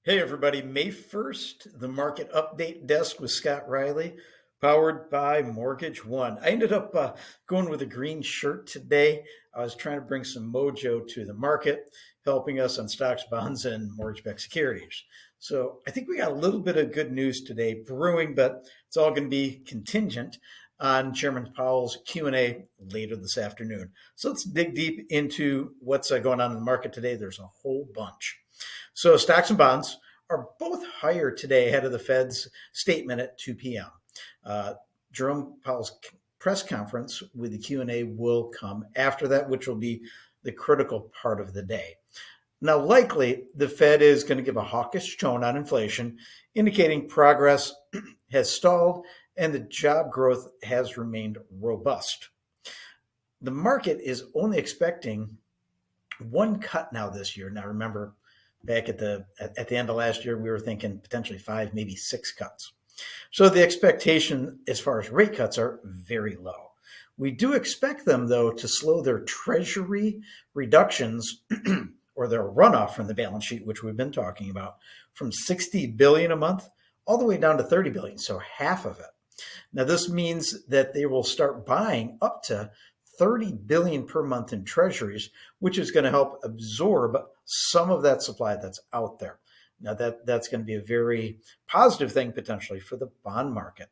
Hey everybody, May 1st, the market update desk with Scott Riley, powered by Mortgage One. I ended up going with a green shirt today. I was trying to bring some mojo to the market, helping us on stocks, bonds, and mortgage-backed securities. So I think we got a little bit of good news today brewing, but it's all going to be contingent on Chairman Powell's Q&A later this afternoon. So let's dig deep into what's going on in the market today. There's a whole bunch. So stocks and bonds are both higher today ahead of the Fed's statement at 2 p.m. Jerome Powell's press conference with the Q&A will come after that, which will be the critical part of the day. Now, likely, the Fed is going to give a hawkish tone on inflation, indicating progress has stalled and the job growth has remained robust. The market is only expecting one cut now this year. Now, remember, back at the end of last year, we were thinking potentially 5, maybe 6 cuts. So the expectation as far as rate cuts are very low. We do expect them, though, to slow their Treasury reductions or their runoff from the balance sheet, which we've been talking about, from $60 billion a month all the way down to $30 billion, so half of it. Now, this means that they will start buying up to $30 billion per month in treasuries, which is going to help absorb some of that supply that's out there. Now, that's going to be a very positive thing potentially for the bond market.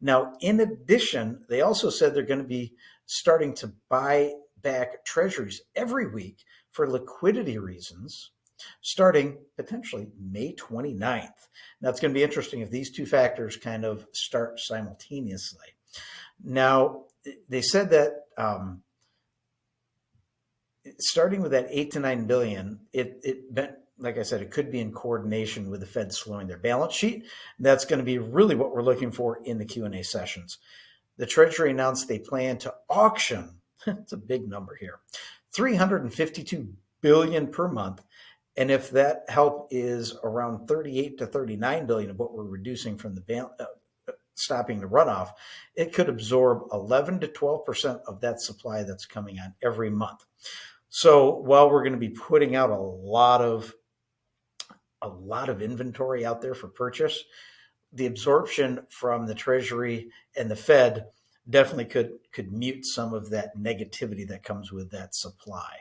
Now, in addition, they also said they're going to be starting to buy back treasuries every week for liquidity reasons, starting potentially May 29th. Now, it's going to be interesting if these two factors kind of start simultaneously. Now, they said that starting with that 8 to 9 billion, it meant, like I said, it could be in coordination with the Fed slowing their balance sheet. That's going to be really what we're looking for in the Q&A sessions. The Treasury announced they plan to auction, it's a big number here, $352 billion per month. And if that help is around 38 to 39 billion of what we're reducing from the stopping the runoff, it could absorb 11 to 12% of that supply that's coming on every month. So while we're going to be putting out a lot of inventory out there for purchase, the absorption from the Treasury and the Fed definitely could mute some of that negativity that comes with that supply.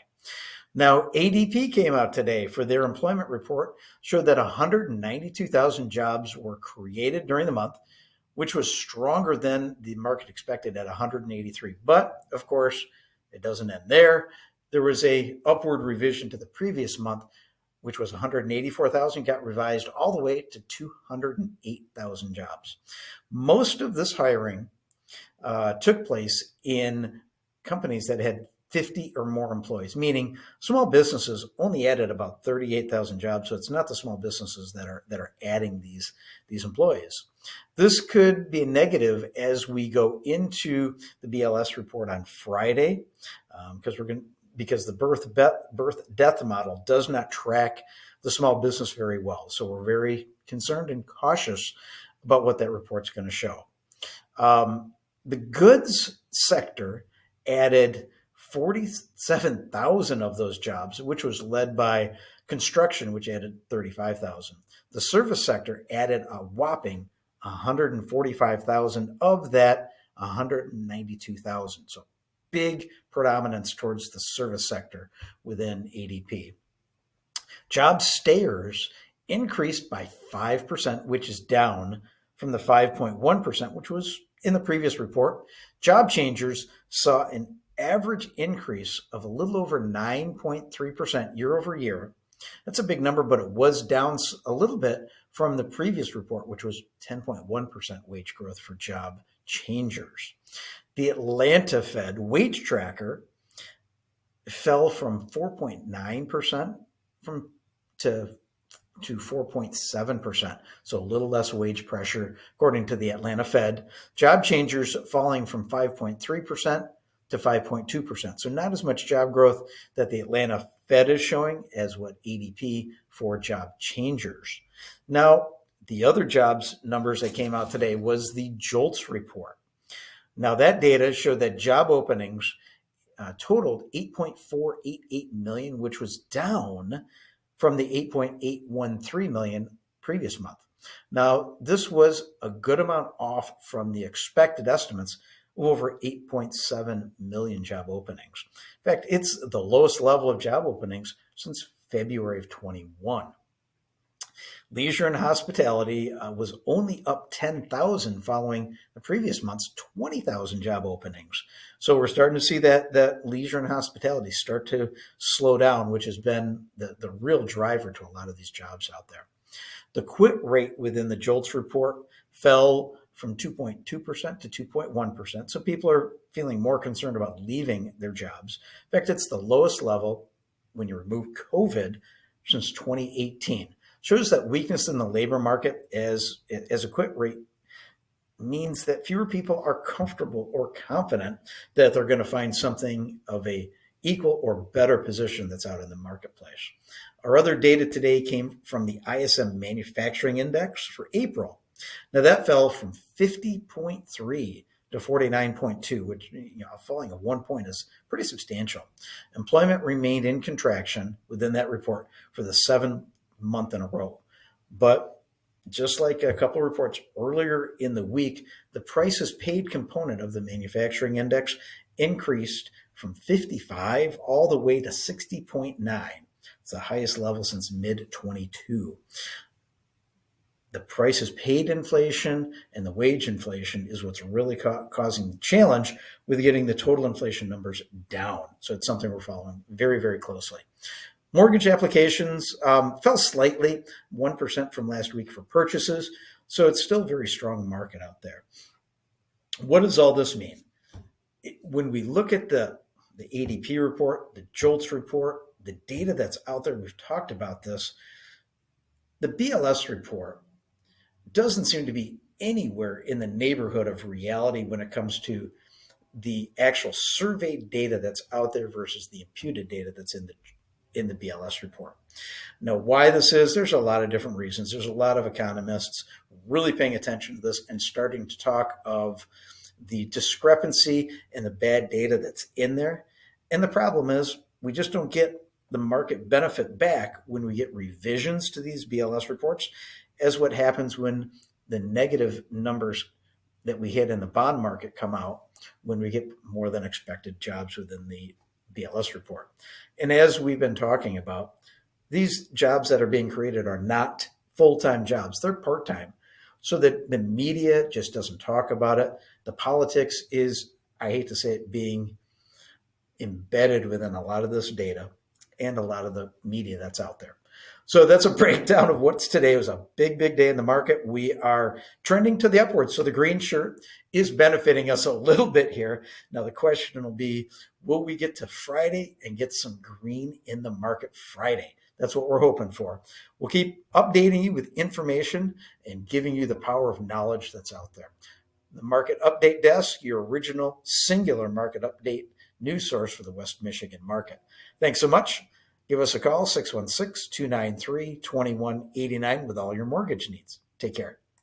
Now, ADP came out today for their employment report, showed that 192,000 jobs were created during the month, which was stronger than the market expected at 183. But of course, it doesn't end there. There was a upward revision to the previous month, which was 184,000, got revised all the way to 208,000 jobs. Most of this hiring took place in companies that had 50 or more employees, meaning small businesses only added about 38,000 jobs. So it's not the small businesses that are adding these employees. This could be a negative as we go into the BLS report on Friday, because the birth death model does not track the small business very well. So we're very concerned and cautious about what that report's going to show. The goods sector added 47,000 of those jobs, which was led by construction, which added 35,000. The service sector added a whopping 145,000 of that 192,000. So big predominance towards the service sector within ADP. Job stayers increased by 5%, which is down from the 5.1%, which was in the previous report. Job changers saw an average increase of a little over 9.3% year over year. That's a big number, but it was down a little bit from the previous report, which was 10.1% wage growth for job changers. The Atlanta Fed wage tracker fell from 4.9% to 4.7%, so a little less wage pressure, according to the Atlanta Fed. Job changers falling from 5.3% to 5.2%. So not as much job growth that the Atlanta Fed is showing as what ADP for job changers. Now, the other jobs numbers that came out today was the JOLTS report. Now, that data showed that job openings totaled 8.488 million, which was down from the 8.813 million previous month. Now, this was a good amount off from the expected estimates of over 8.7 million job openings. In fact, it's the lowest level of job openings since February of 21. Leisure and hospitality was only up 10,000 following the previous month's 20,000 job openings. So we're starting to see that leisure and hospitality start to slow down, which has been the real driver to a lot of these jobs out there. The quit rate within the JOLTS report fell from 2.2% to 2.1%. So people are feeling more concerned about leaving their jobs. In fact, it's the lowest level when you remove COVID since 2018. Shows that weakness in the labor market as a quit rate means that fewer people are comfortable or confident that they're going to find something of a equal or better position that's out in the marketplace. Our other data today came from the ISM manufacturing index for April. Now that fell from 50.3 to 49.2, which, falling of 1 point is pretty substantial. Employment remained in contraction within that report for the 7th month in a row. But just like a couple of reports earlier in the week, the prices paid component of the manufacturing index increased from 55 all the way to 60.9. It's the highest level since mid-22. The prices paid inflation and the wage inflation is what's really causing the challenge with getting the total inflation numbers down. So it's something we're following very, very closely. Mortgage applications fell slightly, 1% from last week for purchases. So it's still a very strong market out there. What does all this mean? When we look at the ADP report, the JOLTS report, the data that's out there, we've talked about this, the BLS report doesn't seem to be anywhere in the neighborhood of reality when it comes to the actual survey data that's out there versus the imputed data that's in the BLS report. Now, why this is, there's a lot of different reasons. There's a lot of economists really paying attention to this and starting to talk of the discrepancy and the bad data that's in there. And the problem is we just don't get the market benefit back when we get revisions to these BLS reports as what happens when the negative numbers that we hit in the bond market come out when we get more than expected jobs within the BLS report. And as we've been talking about, these jobs that are being created are not full-time jobs. They're part-time. So that the media just doesn't talk about it. The politics is, I hate to say it, being embedded within a lot of this data and a lot of the media that's out there. So that's a breakdown of what's today. It was a big, big day in the market. We are trending to the upwards. So the green shirt is benefiting us a little bit here. Now the question will be, will we get to Friday and get some green in the market Friday? That's what we're hoping for. We'll keep updating you with information and giving you the power of knowledge that's out there. The Market Update Desk, your original singular market update news source for the West Michigan market. Thanks so much. Give us a call, 616-293-2189 with all your mortgage needs. Take care.